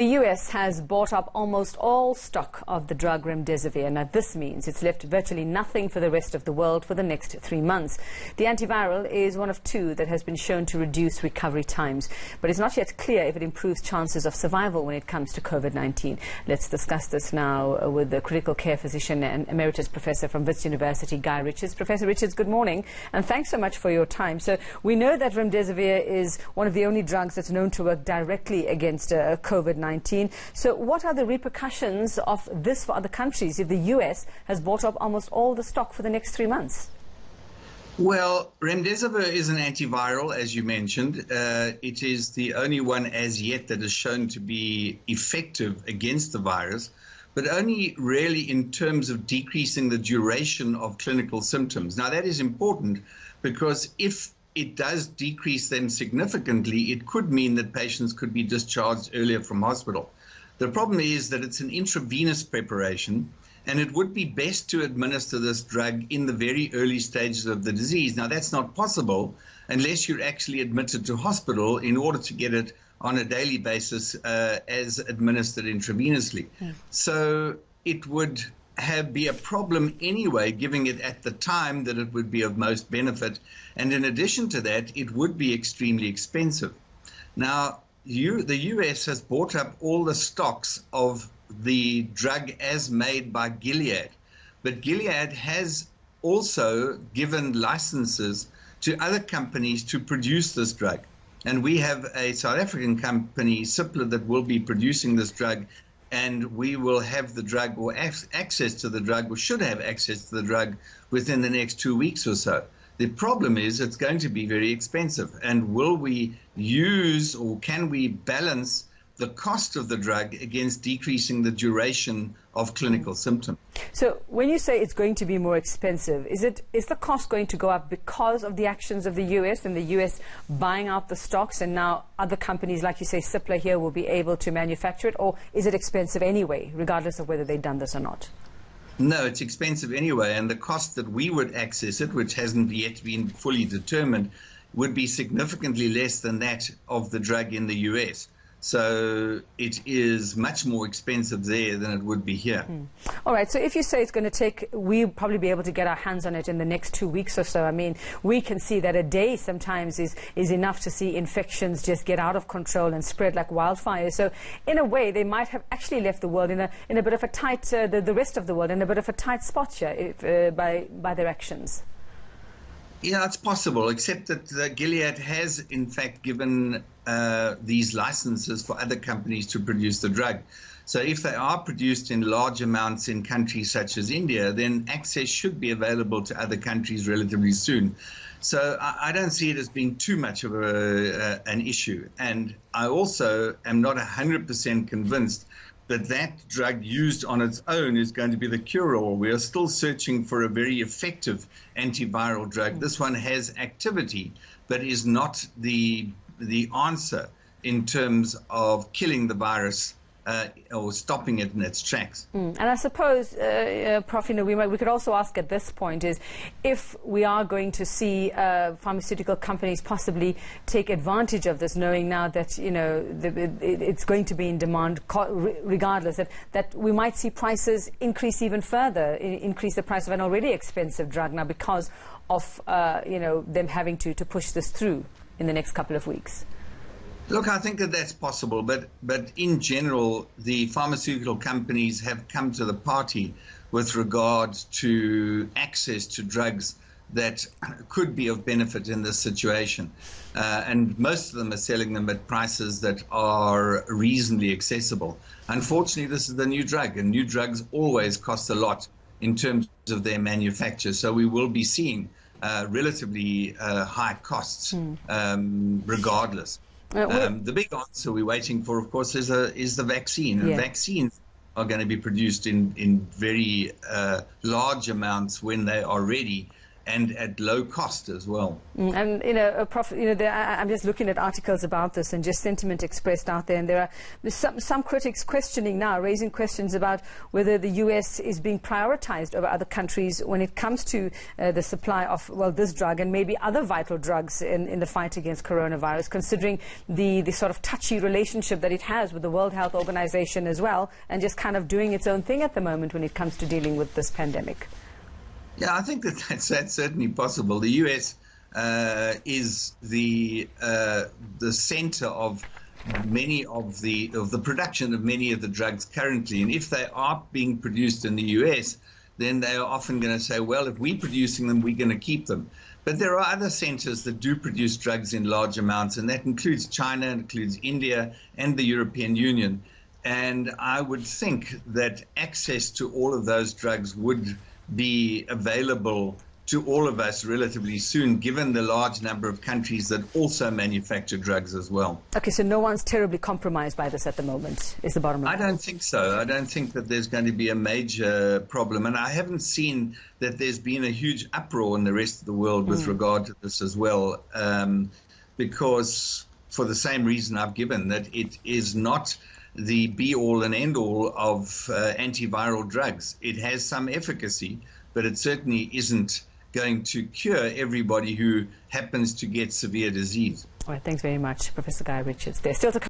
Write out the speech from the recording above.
The US has bought up almost all stock of the drug Remdesivir. Now, this means it's left virtually nothing for the rest of the world for the next 3 months. The antiviral is one of two that has been shown to reduce recovery times, but it's not yet clear if it improves chances of survival when it comes to COVID-19. Let's discuss this now with the critical care physician and Emeritus Professor from Wits University, Guy Richards. Professor Richards, good morning, and thanks so much for your time. So we know that Remdesivir is one of the only drugs that's known to work directly against COVID-19. So what are the repercussions of this for other countries if the US has bought up almost all the stock for the next 3 months? Well, Remdesivir is an antiviral, as you mentioned. It is the only one as yet that is shown to be effective against the virus, but only really in terms of decreasing the duration of clinical symptoms. Now, that is important because if it does decrease them significantly, it could mean that patients could be discharged earlier from hospital. The problem is that it's an intravenous preparation, and it would be best to administer this drug in the very early stages of the disease. Now, that's not possible unless you're actually admitted to hospital in order to get it on a daily basis as administered intravenously. So it would be a problem anyway, giving it at the time that it would be of most benefit. And in addition to that, it would be extremely expensive. Now, the US has bought up all the stocks of the drug as made by Gilead. But Gilead has also given licenses to other companies to produce this drug. And we have a South African company, Cipla, that will be producing this drug, and we will have the drug or access to the drug, or should have access to the drug within the next 2 weeks or so. The problem is it's going to be very expensive. And will we use, or can we balance the cost of the drug against decreasing the duration of clinical symptoms? So when you say it's going to be more expensive, is the cost going to go up because of the actions of the US and the US buying out the stocks, and now other companies, like you say, Cipla here, will be able to manufacture it? Or is it expensive anyway, regardless of whether they've done this or not? No, it's expensive anyway, and the cost that we would access it, which hasn't yet been fully determined, would be significantly less than that of the drug in the US. So it is much more expensive there than it would be here. All right, so if you say it's going to take, we'll probably be able to get our hands on it in the next 2 weeks or so. I mean, we can see that a day sometimes is enough to see infections just get out of control and spread like wildfire. So in a way, they might have actually left the world in a bit of a tight, the rest of the world in a bit of a tight spot here by their actions. Yeah, it's possible, except that Gilead has, in fact, given these licenses for other companies to produce the drug. So if they are produced in large amounts in countries such as India, then access should be available to other countries relatively soon. So I don't see it as being too much of an issue. And I also am not 100% convinced that that drug used on its own is going to be the cure-all. We are still searching for a very effective antiviral drug. This one has activity, but is not the answer in terms of killing the virus or stopping it in its tracks. And I suppose, Prof, we could also ask at this point is, if we are going to see pharmaceutical companies possibly take advantage of this, knowing now that it's going to be in demand regardless, that we might see prices increase even further, increase the price of an already expensive drug now because of them having to push this through in the next couple of weeks. Look, I think that that's possible, but in general, the pharmaceutical companies have come to the party with regard to access to drugs that could be of benefit in this situation. And most of them are selling them at prices that are reasonably accessible. Unfortunately, this is the new drug, and new drugs always cost a lot in terms of their manufacture. So we will be seeing relatively high costs regardless. The big answer we're waiting for, of course, is the vaccine. And vaccines are going to be produced in very large amounts when they are ready. Mm. and at low cost as well. And I'm just looking at articles about this and just sentiment expressed out there, and there's some critics questioning now, raising questions about whether the US is being prioritized over other countries when it comes to the supply of, well, this drug and maybe other vital drugs in the fight against coronavirus, considering the sort of touchy relationship that it has with the World Health Organization as well, and just kind of doing its own thing at the moment when it comes to dealing with this pandemic. Yeah, I think that's certainly possible. The U.S. Is the center of many of the production of many of the drugs currently, and if they are being produced in the U.S., then they are often going to say, well, if we're producing them, we're going to keep them. But there are other centers that do produce drugs in large amounts, and that includes China, includes India, and the European Union. And I would think that access to all of those drugs would be available to all of us relatively soon, given the large number of countries that also manufacture drugs as well. Okay, so no one's terribly compromised by this at the moment, is the bottom line? I don't think so. I don't think that there's going to be a major problem. And I haven't seen that there's been a huge uproar in the rest of the world with regard to this as well, because for the same reason I've given, that it is not the be-all and end-all of antiviral drugs. It has some efficacy, but it certainly isn't going to cure everybody who happens to get severe disease. All right, thanks very much, Professor Guy Richards. There's still to